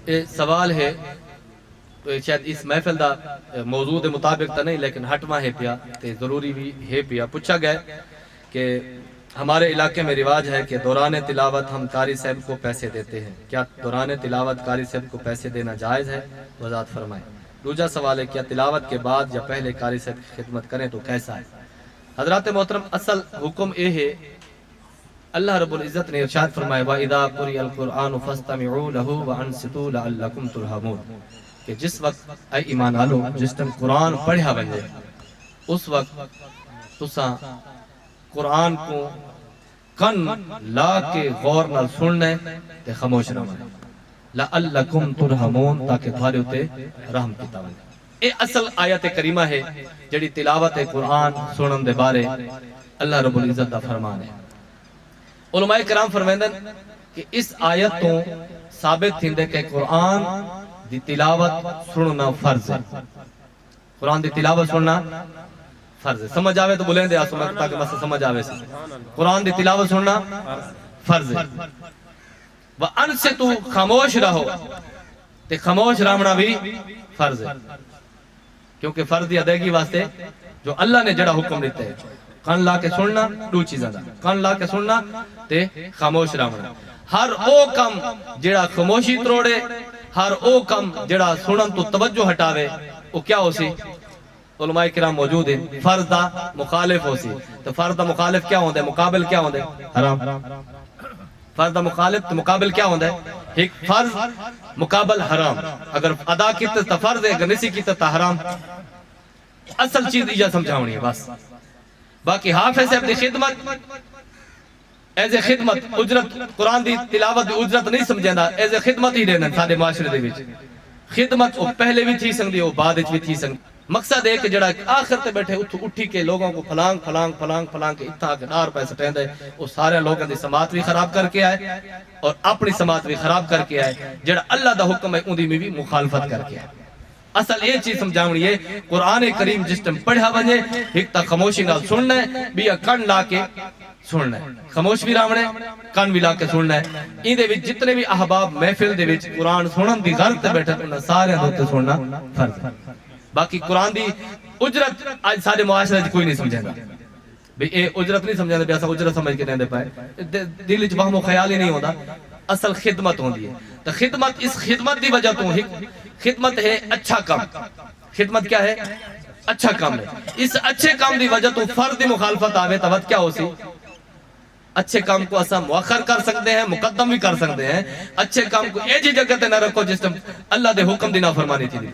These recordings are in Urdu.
یہ سوال ہے تو شاید اس محفل دا موضوع دے مطابق تا نہیں لیکن ہٹواں ہے پیا تے ضروری بھی ہے پیا. پوچھا گیا کہ ہمارے علاقے میں رواج ہے کہ دوران تلاوت ہم قاری صاحب کو پیسے دیتے ہیں, کیا دوران تلاوت قاری صاحب کو پیسے دینا جائز ہے؟ وضاحت فرمائیں. دوسرا سوال ہے کیا تلاوت کے بعد یا پہلے قاری صاحب کی خدمت کریں تو کیسا ہے؟ حضرات محترم, اصل حکم یہ ہے, اللہ رب العزت نے ارشاد فرمایا وَإِذَا قُرِئَ الْقُرْآنُ فَاسْتَمِعُوا لَهُ وَأَنصِتُوا لَعَلَّكُمْ تُرْحَمُونَ کہ جس وقت اے ایمان والو جس ٹائم قرآن پڑھا بنے اس وقت تساں قرآن کو کن لا کے غور نال سننے تے خاموش رہنا لَعَلَّكُمْ تُرْحَمُونَ تاکہ تھوڑے ہوتے رحم کیتا بنے. اے اصل آیت کریمہ ہے جڑی تلاوت قرآن سنن دے بارے اللہ رب العزت دا فرمان ہے. علماء کرام فرمائندن کہ اس آیت تو ثابت تھیندے کہ قرآن دی تلاوت سننا فرض ہے. قرآن دی تلاوت سننا فرض ہے. سمجھ آوے تو بلیں دے آسو میں تاکہ مسئلہ سمجھ آوے سے. قرآن دی تلاوت سننا فرض ہے. وَأَنْصِتُوا خاموش رہو تے خاموش رہنا بھی فرض ہے, کیونکہ فرض دی ادائیگی واسطے جو اللہ نے جڑا حکم دیتا ہے کان لا کے سننا دو چیزاں دا, کان لا کے سننا تے خاموش رہنا. ہر او کم جڑا خاموشی تروڑے, ہر او کم جڑا سنن تو توجہ ہٹاوے وہ کیا ہو سی؟ علماء کرام موجود ہیں, فرض دا مخالف ہو سی. تو فرض دا مخالف کیا ہوندے؟ مقابل کیا ہوندے؟ حرام. فرض دا مخالف تو مقابل کیا ہوندے؟ ایک فرض مقابل حرام. اگر ادا کیتا تا فرض ہے, اگر نسی کیتا تا حرام. اصل چیز یہ سمجھاونی ہے بس. باقی حافظ صاحب دی خدمت ایز خدمت اجرت قرآن دی تلاوت دی اجرت نہیں سمجھیندا, ایز خدمت ہی دینا سارے معاشرے دے وچ. خدمت وہ پہلے بھی تھی سکتی, وہ بعد وچ بھی تھی سکتی. مقصد ہے کہ جڑا آخر تے بیٹھے اٹھی کے لوگوں کو پھلانگ پھلانگ پھلانگ پھلانگ کے اتنا کے ڈار پیسے ٹیندے, وہ سارے لوگوں دی سماعت بھی خراب کر کے آئے اور اپنی سماعت بھی خراب کر کے آئے. جڑا اللہ دا حکم ہے اندی میں بھی مخالفت کر کے آئے. اصل یہ چیز سمجھاونی ہے قرآن کریم جس ٹائم پڑھا بنے ایک تا خاموشی نال سننا ہے بھی کن لا کے سننا ہے, خاموش بھی رہنا ہے, کن بھی لا کے سننا ہے. ان دے وچ جتنے بھی احباب محفل دے وچ قرآن سنن دی غرض تے بیٹھے انہاں سارے دوتے سننا فرض ہے. باقی قرآن دی اجرت آج سارے معاشرے وچ کوئی نہیں سمجھیندا بھی اے اجرت نہیں سمجھیندا بھی اساں اجرت سمجھ کے دیندے پائے. دل وچ وہم و خیال ہی نہیں ہوندا. اصل خدمت ہوندی ہے. تو خدمت اس خدمت دی وجہ تو خدمت ہے اچھا کام. خدمت کیا ہے؟ اچھا کام ہے. اس اچھے کام دی وجہ تو فرض دی مخالفت آوے تو کیا ہو سی؟ اچھے کام کو اساں مؤخر کر سکتے ہیں, مقدم بھی کر سکتے ہیں. اچھے کام کو ایجی جگہ تے نہ رکھو جس ٹائم اللہ دے حکم دی نافرمانی تھی.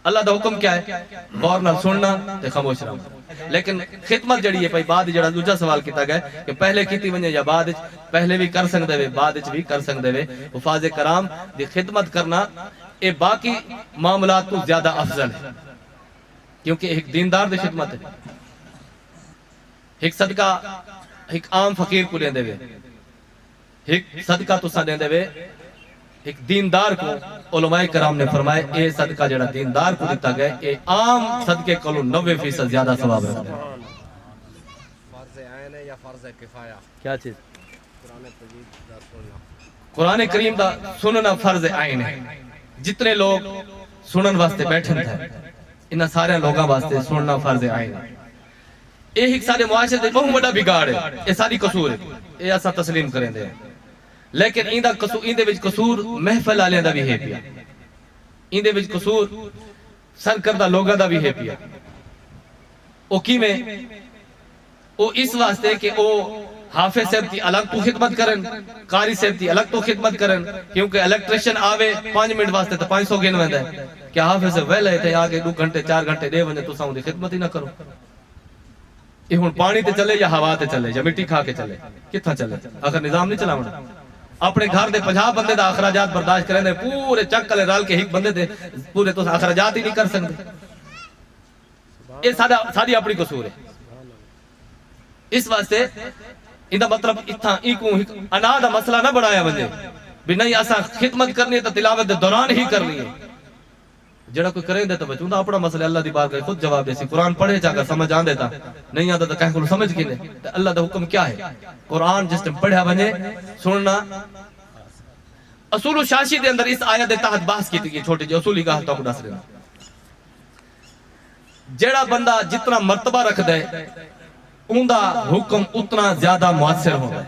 اللہ دا حکم کیا ہے؟ غور نال سننا تے خاموش رہنا. لیکن خدمت جڑی ہے بعد جڑا دوسرا سوال کیتا گیا کہ پہلے کیتی ونجے یا بعد, پہلے بھی کر سکدے وے بعد بھی کر سکدے وے. حفاظ کرام دی خدمت کرنا اے باقی معاملات تو زیادہ افضل ہے, کیونکہ ایک دیندار دی خدمت ہے. ایک صدقہ ایک عام فقیر کو دیندے وے, ایک صدقہ تساں دیندے وے ایک دیندار کو. علماء کرام نے فرمائے اے صدقہ جڑا دیندار کو دیتا گیا اے عام صدقے کو 90% زیادہ ثواب رکھتا ہے. فرض عین ہے یا فرض کفایہ؟ کیا چیز؟ قرآن مجید دا سننا. قرآن کریم دا سننا فرض عین ہے. جتنے لوگ سنن واسطے بیٹھن تھے انہاں سارے لوگاں واسطے سننا فرض عین ہے. اے ایک سارے معاشرے دے بہت بڑا بگاڑ ہے, اے ساری قصور ہے, اے اساں تسلیم کریں دے. لیکن این دے وچ قصور محفل والے دا بھی ہے پیا, این دے وچ قصور سرکردہ لوگاں دا بھی ہے پیا. او کیویں؟ او اس واسطے کہ او حافظ صاحب دی الگ تو خدمت کرن, قاری صاحب دی الگ تو خدمت کرن, کیونکہ الیکٹریشن آوے 5 منٹ واسطے تو 500 گن ویندا ہے. کہ حافظ صاحب ویلے تے آ کے 2 گھنٹے 4 گھنٹے دے ونجے تساں دی خدمت ہی نہ کرو. یہ ہن پانی تے چلے یا ہوا تے چلے یا مٹی کھا کے چلے, کتھا چلے؟ اگر نظام نہیں چلاونا اپنے گھر دے 50 بندے دا اخراجات برداشت کریں دے پورے چکلے رال کے ایک بندے دے پورے تو اخراجات ہی نہیں کر سکتے. یہ ساری اپنی قصور ہے. اس واسطے اندہ مطلب اتھا ایکوں انا دا مسئلہ نہ بڑھایا بندے بھی نہیں اساں خدمت کرنی ہے تو تلاوت دے دوران ہی کرنی ہے. جڑا کوئی کریں دے تو بچوں دا اپنا مسئلہ اللہ دی بات کرے خود جواب دے سی. قرآن پڑھے چاہ کر سمجھ آن دیتا نہیں آتا تو کہیں کو سمجھ کی نہیں. تو اللہ دا حکم کیا ہے؟ قرآن جس ٹائم پڑھا بنے سننا اصول شاشی دے اندر اس آیت دے تحت بحث کی تھی چھوٹی جی اصولی گاہ تو دس رہا جیڑا بندہ جتنا مرتبہ رکھ دے ان دا حکم اتنا زیادہ مؤثر ہوگا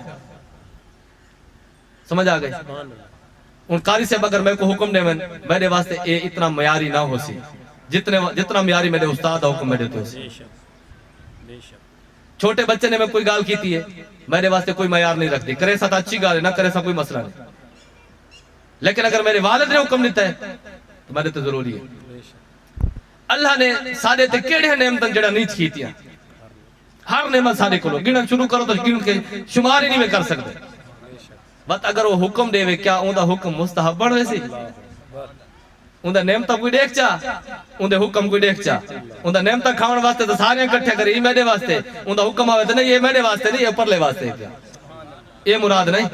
سمجھ آ گئی ان قاری صاحب اگر میں کو حکم دے میرے واسطے اے اتنا معیاری نہ ہو سی جتنا معیاری میرے استاد حکم میں دیتے ہو سی چھوٹے بچے نے میں کوئی گال کیتی ہے میرے واسطے کوئی معیار نہیں رکھتی کرے ساتھ اچھی گال ہے نہ کرے ساتھ کوئی مسئلہ نہیں لیکن اگر میرے والد نے حکم دیتا ہے تو میرے تو ضروری ہے اللہ نے سارے تے کیڑے نعمتاں جڑا نہیں کیتیاں ہر نعمت سارے کو گنن شروع کرو تو گن کے شمار ہی نہیں میں کر سکتے بات اگر وہ حکم دے کیا اون دا حکم مستحب بن ویسی اون دا نعمتاں کوئی دیکھ چا اون دے حکم کوئی دیکھ چا اون دا نعمتاں کھاون واسطے تو سارے اکٹھے کرے یہ میرے واسطے اون دا حکم آوے تو نہیں یہ میرے واسطے نہیں یہ پرلے واسطے کیا یہ مراد نہیں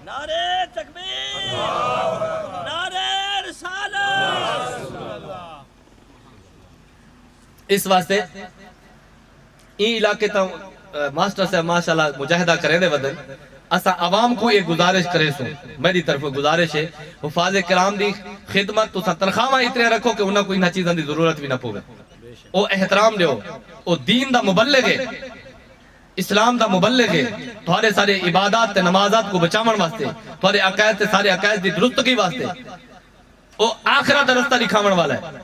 نعرہ تکبیر نعرہ رسالت اس واسطے این علاقے تا ماسٹر صاحب ماشاءاللہ مجاہدہ کریں دے ودن اسا عوام کو ایک گزارش کرے سو میری طرف گزارش ہے حفاظ کرام دی خدمت تو تنخواہ اتنے رکھو کہ انہاں کوئی نہ چیزاں دی ضرورت بھی نہ پوے او احترام دیو او دین دا مبلغ ہے اسلام دا مبلغ ہے تھوڑے سارے عبادات تے نمازات کو بچاون واسطے تھوڑے عقائد تے سارے عقائد دی درستگی واسطے او آخرت دا رستہ دکھاون والا ہے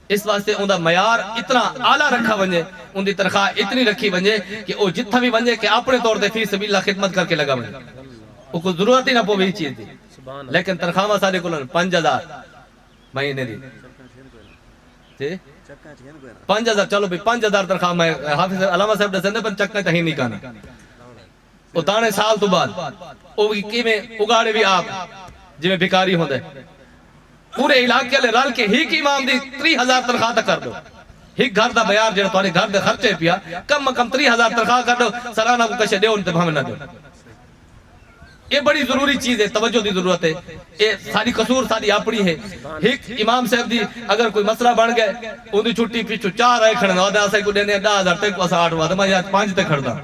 اس واسطے ان دا معیار اتنا اعلیٰ رکھا ونجے ان دی تنخواہ اتنی رکھی ونجے کہ او جتھا بھی ونجے کہ اپنے طور تے فی سبیل اللہ خدمت کر کے لگا ونجے او کو ضرورت ہی نہ پو بھی چیز دی لیکن تنخواہ سارے کو 5000 مہینے دی 5000 چلو بھی 5000 تنخواہ میں حافظ علامہ صاحب دسندے پر چکا تہی نہیں کانا او تانے سال تو بعد او کی میں اگاڑے بھی آپ جی میں بھکاری ہوندے پورے علاقے لے رال کے ہی کی امام دی 3000 تنخواہ تک کر دو ہی گھر دا بیار جڑا توانے گھر دے خرچے پیا کم کم 3000 تنخواہ کر دو سالانہ کو کشے دیو انتے بھامن نہ دو یہ بڑی ضروری چیز ہے توجہ دی ضرورت ہے یہ ساری قصور ساری اپنی ہے ایک امام صاحب دی اگر کوئی مسئلہ بن گئے ان دی چھٹی پیچھو 4 آئے کھڑنا ہوتا ہے اسے کو دینے 10000 تک اسا 8 ہوا میں 5 تک کھڑدا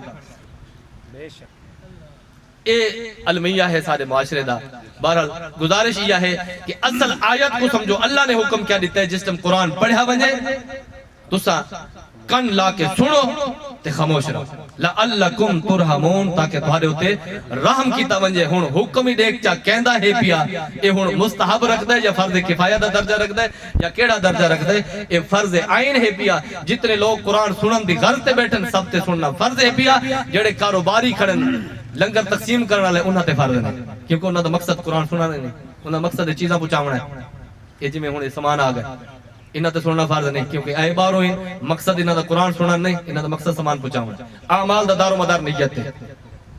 اے علمیہ ہے سارے معاشرے دا بہرحال گزارش یہ ہے کہ اصل آیت کو سمجھو اللہ نے حکم کیا دیتا ہے جس ٹائم قرآن پڑھا ونجے تسا کن لا کے سنو تے خاموش رہو لعلکم ترحمون تاکہ تمہارے ہوتے رحم کی ونجے ہن حکم ہی دیکھ چا کہندا ہے پیا اے ہن مستحب رکھ دے یا فرض کفایہ دا درجہ رکھ دے یا کیڑا درجہ رکھ دے اے فرض عین ہے پیا جتنے لوگ قرآن سنن دی غرض تے بیٹھن سب تے سننا فرض ہے پیا جڑے کاروباری کھڑن لنگر تقسیم کرنا لے انہاں تے فرض نہیں کیونکہ انہاں دا مقصد قرآن سننا نہیں انہاں دا مقصد چیزاں پہنچاونا ہے یہ جی میں ہن سامان آ گئے انہاں تے سننا فرض نہیں کیونکہ اے باروں مقصد انہاں دا قرآن سننا نہیں انہاں دا مقصد سامان پہنچاونا اعمال دا دار و مدار نیت ہے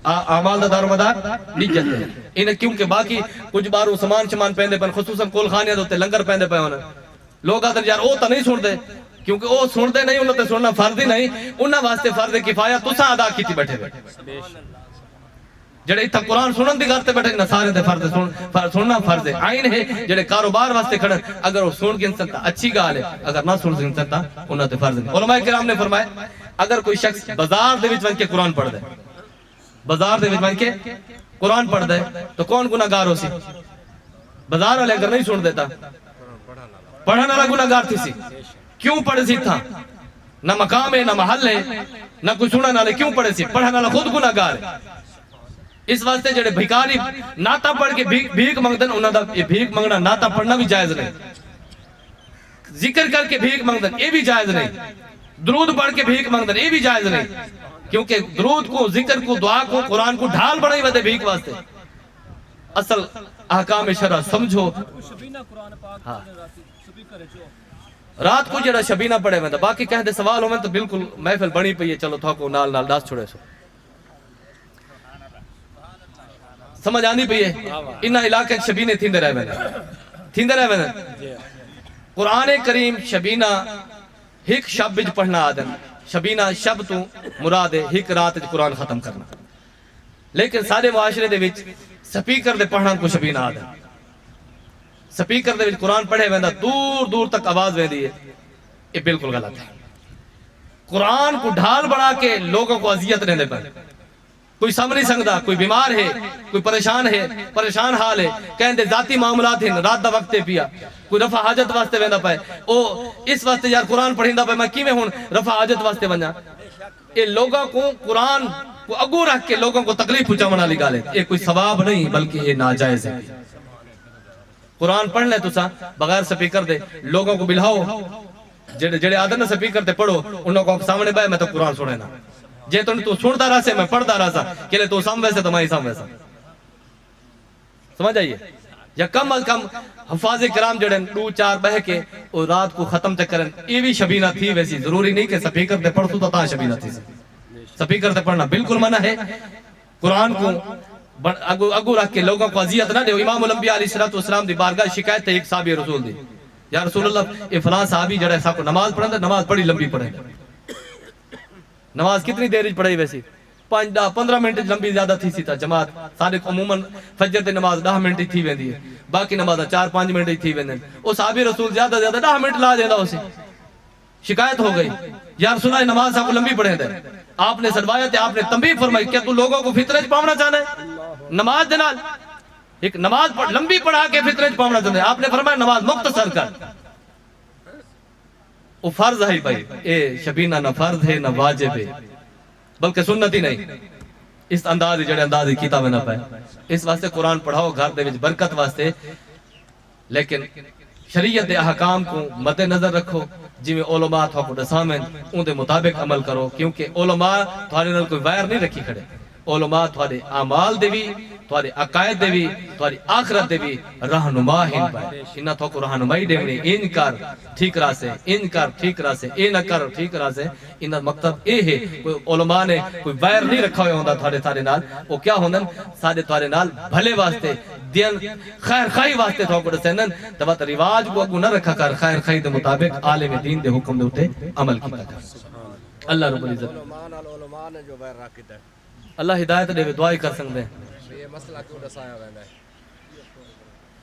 اعمال دا دار و مدار نیت ہے انہاں کیونکہ باقی کچھ باروں سامان شمان پہندے پن خصوصاً کول خانیاں دے لنگر پہندے پے ہونا لوگ آدھر یار او تا نہیں سن دے کیونکہ او سن دے نہیں انہاں تے سننا فرض ہی نہیں انہاں واسطے فرض کفایہ تساں ادا کیتی بیٹھے جڑے اتھا قرآن سنن دی گھر تے بیٹھے نصارے دے فرض سننا فرض ہے عین ہے جڑے کاروبار واسطے کھڑن اگر وہ سن کے سکتا اچھی گال ہے اگر نہ سن سکتا انہاں تے فرض نہیں علماء کرام نے فرمایا اگر کوئی شخص بازار دے وچ ون کے قرآن پڑھ دے بازار دے وچ ون کے قرآن پڑھ دے تو کون گناہگار ہو سی بازار والے اگر نہیں سن دیتا پڑھن والا گناہگار تھی سی کیوں پڑھ سی تھا نہ مقام ہے نہ محل ہے نہ کوئی سنن والے کیوں پڑھے سی پڑھن والا خود گناہگار ہے اس واسطے جڑے بھیکاری ناتا پڑھ کے بھیک منگدن انہاں دا یہ بھیک منگنا ناتا پڑھنا بھی جائز نہیں ذکر کر کے بھیک منگدن یہ بھی جائز نہیں درود پڑھ کے بھیک منگدن یہ بھی جائز نہیں کیونکہ درود کو ذکر کو دعا کو قرآن کو ڈھال بڑھائی ودے بھیک واسطے اصل احکام شرع سمجھو رات کو جڑا شبینہ پڑھے ویندا باقی کہہ دے سوال ہوویں تو بالکل محفل بنی پئی ہے چلو تھاکو نال نال دس چھڑے سو سمجھ آنی پئی ہے انہاں علاقے شبینے تھیندے رہ ویندے قرآن کریم شبینہ ایک شب وچ پڑھنا آدن شبینہ شب تو مراد ہے ایک رات وچ قرآن ختم کرنا لیکن سارے معاشرے دے وچ سپیکر دے پڑھنا کو شبینہ آدن سپیکر دے وچ قرآن پڑھے ویندا دور دور تک آواز ویندی ہے یہ بالکل غلط ہے قرآن کو ڈھال بنا کے لوگوں کو اذیت دینے پر کوئی سمجھ نہیں سکتا، کوئی بیمار ہے، کوئی پریشان حال ہے، کہیں دے ذاتی معاملات ہیں، رات دا وقت پیا، کوئی رفع حاجت واسطے ویندا پے، او اس واسطے یار قرآن پڑھیندا پے، میں کیویں ہن رفع حاجت واسطے ونجا؟ یہ لوگوں کو قرآن کو اگو رکھ کے لوگوں کو تکلیف پہنچاون والی گل ہے، یہ کوئی ثواب نہیں بلکہ یہ ناجائز ہے۔ قرآن پڑھ لے تساں بغیر سپیکر دے، لوگوں کو بلاؤ، جڑے آدھے نا سپیکر تے پڑھو، انہوں کو سامنے بائے میں تو قرآن سنے نا، جے تو سنتا رہا سے میں پڑھتا رہا سا کہ لے تو سام ویسے تو میں ہی سام ویسا، سمجھ آئیے؟ یا کم از کم حفاظ کرام جڑے 2-4 بہ کے اور رات کو ختم تے کرن، یہ بھی شبینہ تھی ویسی، ضروری نہیں کہ سپیکر تے پڑھتو تو تا شبینہ تھی، سپیکر تے پڑھنا بالکل منع ہے۔ قرآن کو اگو رکھ کے لوگوں کو اذیت نہ دے۔ امام الانبیاء علیہ السلام دی بارگاہ شکایت ہے ایک صحابی رسول دی، یا رسول اللہ یہ فلاں صحابی جڑا ہے کو نماز پڑھندا، نماز بڑی لمبی پڑھے، نماز کتنی دیر پڑھائی ویسی 5-15 منٹ لمبی زیادہ تھی سی تا جماعت سارے عموماً فجر دی نماز 10 منٹ تھی ویندی ہے، باقی نماز 4-5 منٹ تھی ویندن، او صحابی رسول زیادہ 10 منٹ لا دیندا اسے، شکایت ہو گئی یا رسول اللہ نماز آپ کو لمبی پڑھیں دے، آپ نے سلوایا تے آپ نے تنبیہ فرمائی کیا تو لوگوں کو فطرے چ پاونا چاہنا ہے؟ نماز دے نال ایک نماز لمبی پڑھا کے فطرے چ پاونا چاہنا ہے، آپ نے فرمایا نماز مختصر کر، وہ فرض ہے بھائی، اے شبینہ نہ فرض ہے نہ واجب ہے بلکہ سنت ہی نہیں، اس انداز جڑے انداز کیتا میں نہ پائے، اس واسطے قرآن پڑھاؤ گھر دے وچ برکت واسطے، لیکن شریعت دے احکام کو مد نظر رکھو، جی میں علماء تھا کو دسامن ان دے مطابق عمل کرو، کیونکہ علماء تھوڑے نال کوئی وائر نہیں رکھی کھڑے، علماء تھوڑے اعمال دے بھی، تھوڑے عقائد دے بھی، تھوڑی آخرت دے بھی رہنما ہیں پائے، انہاں تو کو رہنمائی دیونی، ان کر ٹھیک راہ سے، ان کر ٹھیک راہ سے، اے نہ کر ٹھیک راہ سے، انہاں مکتب اے ہے، کوئی علماء نے کوئی وائر نہیں رکھا ہوئے ہوندہ تھوڑے نال، وہ کیا ہوندن سارے تھوڑے نال بھلے واسطے دین خیر خائی واسطے تو کو دسندن، تبت رواج کو اگو نہ رکھا کر، خیر خائی دے مطابق عالم دین دے حکم دے اتے عمل کیتا کر۔ اللہ رب العزت علماء نے جو بیر رکھتا ہے، اللہ ہدایت دے دعائی کر سکتے ہیں۔ یہ مسئلہ کیوں دسایا ویندا ہے؟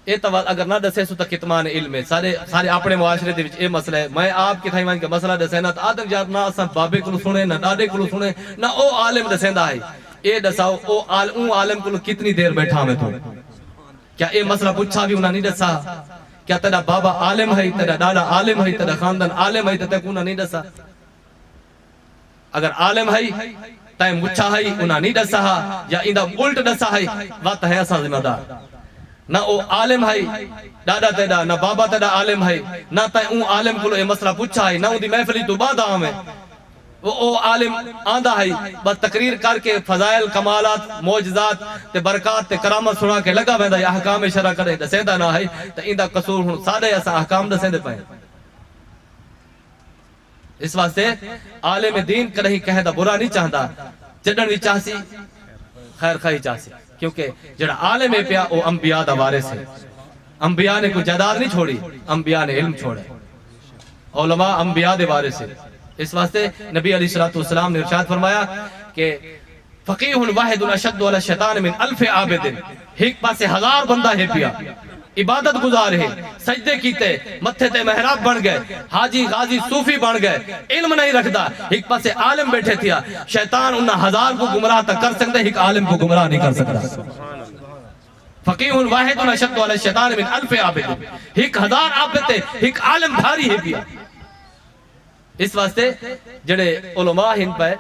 اے توال اگر نہ دسے سو تا کتمان علم ہے، سارے اپنے معاشرے دے وچ اے مسئلہ ہے، میں آپ کی تھائیوان کا مسئلہ دسے نا آدم یار نہ اساں بابے کولو سنے نہ ڈاڈے کولو سنے نہ او عالم دسیندا ہے، اے دساؤ او عالم کولو کتنی دیر بیٹھا میں تو، کیا اے مسئلہ پوچھا بھی انہاں نہیں دسا؟ کیا تیرا بابا عالم ہے، تیرا ڈاڈا عالم ہے، تیرا خاندان عالم ہے، تے کو نہیں دسا؟ اگر عالم ہے تائیں مچھا ہے انہاں نہیں دسا یا اندہ الٹ دسا ہے، وقت ہے اسا ذمہ دار، نہ او عالم ہے ڈاڈا تیرا نہ بابا تیرا عالم ہے، نہ تائیں اون عالم کو اے مسئلہ پوچھا ہے، نہ اون دی محفلی تو بعد آم ہے، وہ عالم آندہ ہے بس تقریر کر کے فضائل کمالات معجزات تے برکات تے کرامت سنا کے لگا ویندا یا احکام شرع کرے دسیندا نہ ہے تے ایندا قصور ہن سادے اسا احکام دسیندے پئے۔ اس واسطے عالم دین کہیں کہدا برا نہیں چاہتا، جڈن بھی چاہسی خیر خائی چاہسی، کیونکہ جڑا عالم ہے پیا وہ انبیاء دا وارث ہے، انبیاء نے کوئی جائیداد نہیں چھوڑی، انبیاء نے علم چھوڑا، علماء انبیاء دے وارث ہے۔ اس واسطے نبی علیہ السلام نے ارشاد فرمایا کہ فقیہ واحد اشد علی الشیطان من 1000 عابد، ایک پاسے 1000 بندہ ہے پیا، عبادت گزار ہے، سجدے کیتے، متھے تے محراب بن گئے، حاجی غازی صوفی بن گئے، علم نہیں رکھدا، ایک پاسے عالم بیٹھے تھیا، شیطان انہاں 1000 کو گمراہ تک کر سکتے، ایک عالم کو گمراہ نہیں کر سکتا۔ فقیہ واحد اشد علی الشیطان من 1000 عابد، ایک 1000 عابد تے ایک عالم بھاری ہے پیا۔ اس واسطے جڑے علماء ہیں پہ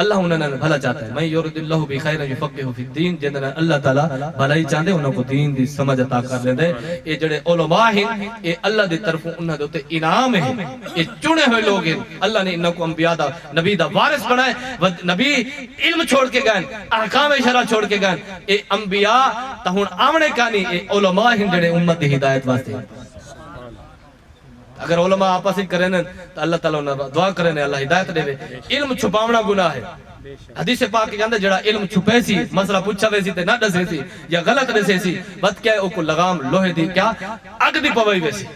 اللہ انہوں نے بھلا چاہتا ہے، میں یورد اللہ بھی خیر یفقہ فی الدین، جنہاں اللہ تعالیٰ بھلائی چاہتے انہوں کو دین دی سمجھ عطا کر لیں دے۔ یہ جڑے علماء ہیں یہ اللہ دی طرف انہوں دے ہوتے انعام ہیں، یہ چنے ہوئے لوگ ہیں، اللہ نے انہوں کو انبیاء دا نبی دا وارث بنائے، نبی علم چھوڑ کے گئن، احکام شرع چھوڑ کے گئن، یہ انبیاء تہون آمنے کانی، یہ علماء ہیں جڑے امت دی ہدایت واسطے۔ اگر علماء آپس ہی کریں تو اللہ تعالیٰ انہوں دعا کریں اللہ ہدایت دے، علم چھپاونا گناہ ہے۔ حدیث پاک کے اندر جڑا علم چھپے سی، مسئلہ پوچھا وے سی تے نہ دسے سی یا غلط دسے سی، بات کیا ہے او کو لگام لوہے دی کیا اگ دی پوئی وے سی۔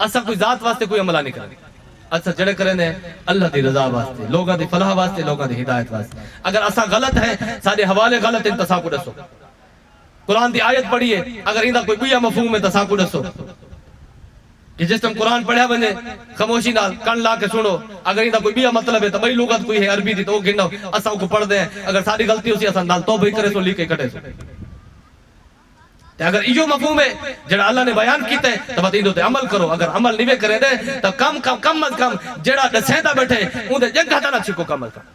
اسا کوئی ذات واسطے کوئی عملہ نہیں کریں، اسا جڑے کریں اللہ دی رضا واسطے، لوگاں دی فلاح واسطے، لوگاں دی ہدایت واسطے۔ اگر اسا غلط ہے سارے حوالے غلط ہیں تسا کو دسو، قرآن دی آیت پڑھیے اگر اندہ کوئی بیا مفہوم ہے تسا کو دسو، یہ جس ٹائم قرآن پڑھیا بنے خاموشی نال کن لا کے سنو اگر یہ کوئی بھی مطلب ہے تو بھائی لغت کوئی ہے عربی دی تو وہ گنو اساں کو پڑھ دیں اگر ساری غلطی ہوسی اساں نال توبہ کرے سو لکھ کے کٹے سو تے اگر ایو مفہوم ہے جڑا اللہ نے بیان کیتا ہے تو بات تے عمل کرو اگر عمل نہیں کرے دے تو کم از کم جڑا دسیندا بیٹھے اون دے جنگ ہٹا نہ چھکو کم از کم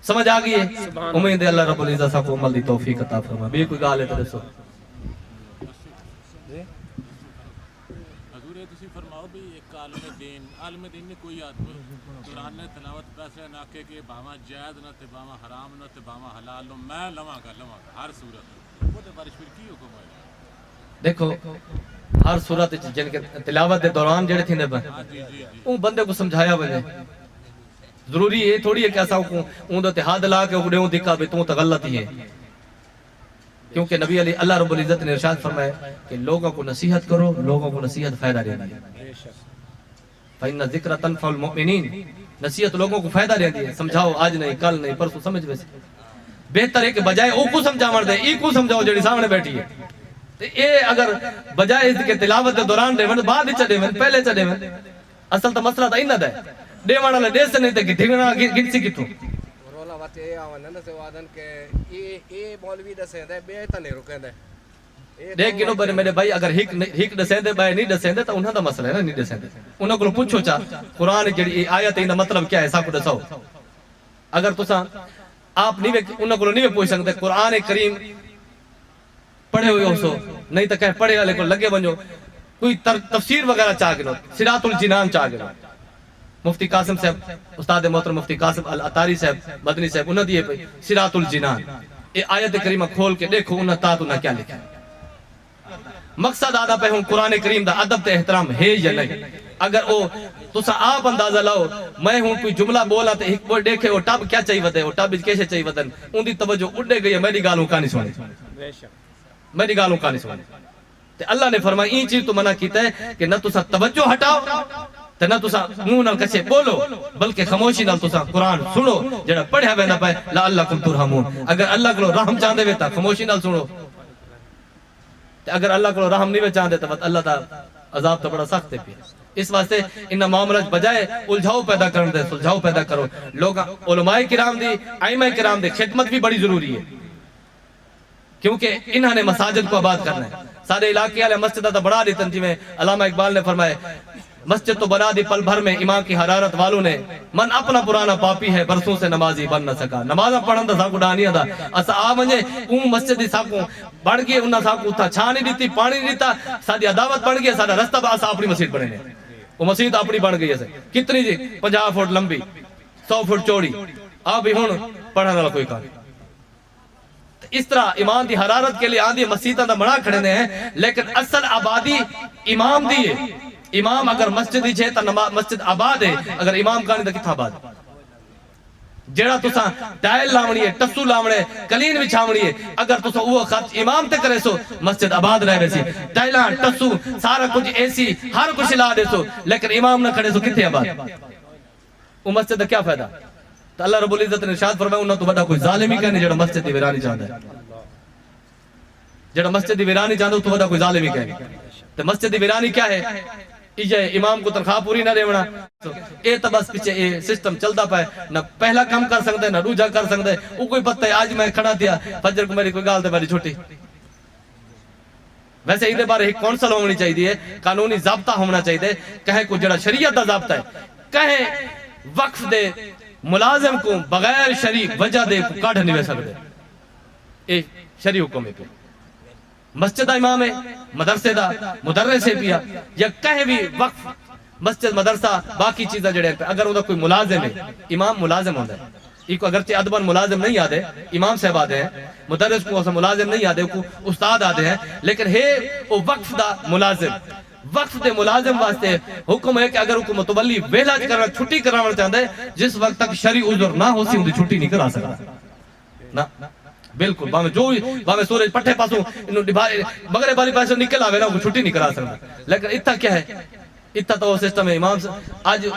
سمجھ آ گئی ہے امید ہے اللہ رب العزت صاحب کو عمل دی توفیق عطا فرمائے بھی کوئی گال ہے تو دسو فرماؤ بھی ایک عالم دین نے کوئی آدمی قرآن نے تلاوت پیسے نہ کہ باواں جائز نہ تے باواں حرام نہ تے باواں حلال نو میں لواں گا ہر صورت وہ تے بارش پھر کی حکم ہے دیکھو ہر صورت جن کے تلاوت دے دوران جڑے تھے اون بندے کو سمجھایا وجے ضروری یہ تھوڑی ہے کہ ایسا اون تے ہاتھ لا کے اڑے دکھا بھی تو غلط ہی ہے کیونکہ نبی علی اللہ رب العزت نے ارشاد فرمایا کہ لوگوں کو نصیحت کرو لوگوں کو نصیحت فائدہ دیتی ہے فَإِنَّ ذِكْرَ تَنْفَعُ الْمُؤْمِنِينَ نصیحت لوگوں کو فائدہ دیتی ہے سمجھاؤ آج نہیں کل نہیں پرسوں سمجھ ویسے بہتر ہے کہ بجائے او کو سمجھاون دے ای کو سمجھاؤ جڑی سامنے بیٹھی ہے تے اے اگر بجائے اس کے تلاوت دے دوران دے بعد وچ دے پہلے چ دے اصل تو مسئلہ تا انہاں دا ہے دیوان والے دیس نہیں تے ڈھنگنا گنسی کیتوں رولا وات اے آون نہ سے وادن کہ اے مولوی دسے تے بے تے نہیں رکندے دیکھ گنو پر میرے بھائی اگر ہک دسیندے بھائی نہیں دسیندے تو انہاں دا مسئلہ ہے نا نہیں دسیندے انہاں کو پوچھو چا قرآن جڑی آیت ہے دا مطلب کیا ہے سا کو دساؤ اگر تساں آپ نہیں انہاں کو نہیں پوچھ سکتے قرآن کریم پڑھے ہوئے ہو سو نہیں تو کہ پڑھے والے کو لگے ونجو کوئی تفسیر وغیرہ چاہ گنو صراط الجنان چاہ گنو مفتی قاسم صاحب استاد محترم مفتی قاسم العطاری صاحب مدنی صاحب انہاں دی ہے صراط الجنان یہ آیت کریمہ کھول کے دیکھو انہاں تا تو نہ کیا لکھا مقصد آدھا پہ ہوں قرآن کریم دا ادب تے احترام ہے یا نہیں اگر او تسا آپ اندازہ لاؤ میں ہوں کوئی جملہ بولا تے ایک بول دیکھے وہ ٹب کیا چاہی ودے وہ ٹب کیسے چاہی ودن ان دی توجہ اڑے گئی ہے میری گالوں کا نہیں سونے میری گالوں کا نہیں سونے تے اللہ نے فرمایا این چیز تو منع کیتا ہے کہ نہ تسا توجہ ہٹاؤ تے نہ تسا منہ نال کچھ بولو بلکہ خاموشی نال تسا قرآن سنو جڑا پڑھیا ویندا پے لعلکم ترحمون اگر اللہ کو رحم چاہندے وے تا خاموشی نال سنو اگر اللہ کو رحم نہیں چاہتے تو اللہ تا عذاب تو بڑا سخت ہے پیا اس واسطے ان معاملات بجائے الجھاؤ پیدا کرنے دے سلجھاؤ پیدا کرو لوگ علماء کرام دی ائمہ کرام دی خدمت بھی بڑی ضروری ہے کیونکہ انہوں نے مساجد کو آباد کرنا ہے سارے علاقے والے مسجد تا بڑھا دیتے جی میں علامہ اقبال نے فرمایا مسجد تو بنا دی پل بھر میں ایمان کی حرارت والوں نے من اپنا پرانا پاپی ہے برسوں سے نمازی بن نہ سکا نمازہ پڑھن دا ساکو ڈانی دا اسا آ ونجے اون مسجد دی ساکو بڑھ گئے انہاں ساکو اتھا چھا نہیں دیتی پانی نہیں دیتا سادی عداوت بڑھ گئی سادہ رستہ با اسا اپنی مسجد بڑھے نے وہ مسجد اپنی بڑھ گئی ہے کتنی جی 50 فٹ لمبی 100 فٹ چوڑی آ بھی ہن پڑھن والا کوئی کام اس طرح ایمان دی حرارت کے لیے آندھی مسجداں دا بڑا کھڑے ہیں لیکن اصل آبادی امام دی ہے امام اگر مسجد ہی چھے تا مسجد آباد ہے اگر امام کانی تا کتھا آباد جیڑا تسا ٹائل لاونی ہے ٹسو لاونے کلین بچھاونی ہے اگر تسا وہ خط امام تے کرے سو مسجد آباد رہے ویسی ٹائلان ٹسو سارا کچھ ایسی ہر کچھ لا دے سو لیکن امام نہ کھڑے سو کتھے آباد وہ مسجد دا کیا فائدہ تو اللہ رب العزت نے ارشاد فرمایا انہاں تو بڑا کوئی ظالم ہی کہنے جیڑا مسجد دی ویرانی چاہتا ہے جیڑا مسجد دی ویرانی چاہتا ہے تو بڑا کوئی ظالم ہی کہنے تو مسجد دی ویرانی کیا ہے یہ امام کو تنخواہ پوری نہ دیونا اے تو بس پیچھے اے سسٹم چلتا پائے نہ پہلا کام کر سکتے نہ دوجا کر سکتے وہ کوئی پتہ ہے آج میں کھڑا دیا فجر کو میری کوئی گال دے میری چھوٹی ویسے ہی دے بارے ایک کونسل ہونی چاہیے قانونی ضابطہ ہونا چاہیے کہیں کو جڑا شریعت دا ضابطہ ہے کہیں وقف دے ملازم کو بغیر شریع وجہ دے کو کاڑھ نہیں وے سکتے اے شریع حکم ہے مسجد امام ہے مدرسے دا مدرس ہے پیا یا کہیں بھی وقف مسجد مدرسہ باقی چیزیں جڑے ہیں اگر وہ کوئی ملازم ہے امام ملازم ہوتا ہے یہ کو اگرچہ ادبن ملازم نہیں آدھے امام صاحب آدھے ہیں مدرس کو ملازم نہیں آدھے کو استاد آدھے ہیں لیکن ہے وہ وقف دا ملازم وقف دے ملازم واسطے حکم ہے کہ اگر وہ متولی ویلا کرنا چھٹی کرانا چاہتا ہے جس وقت تک شرعی عذر نہ ہو سی ان چھٹی نہیں کرا سکتا نا بالکل باہمیں سورج پٹھے پاسوں بغرے بالی پاسوں نکل آوے نا وہ چھٹی نہیں کرا سکتا لیکن اتنا کیا ہے اتنا تو وہ سسٹم ہے امام سے آج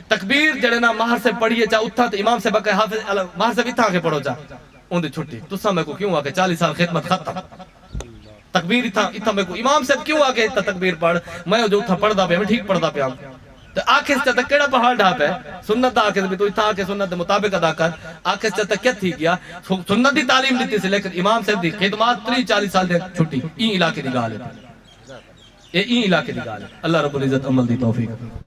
تکبیر جڑے نا مہر سے پڑھیے چاہ اتھا تو امام سے بکے حافظ مہر سے بھی تھا کے پڑھو چاہ ان دی چھٹی تو سا میں کو کیوں آکے 40 سال خدمت ختم تکبیر اتھا میں کو امام صاحب کیوں آگے اتھا تکبیر پڑھ میں جو اتھا پڑھ دا پہ میں ٹھیک پڑھ دا پہ آم تو آکھس چاہتا کیڑا پہاڑ ڈھا پہ سنت دا آکھس بھی تو اتھا آکھے سنت مطابق ادا کر آکھس چاہتا کیا تھی گیا سنت دی تعلیم دیتی سے لیکن امام صاحب دی خدمات 30-40 سال دے چھٹی این علاقے دی گال ہے یہ این علاقے دی گال ہے اللہ رب العزت عمل دی توفیق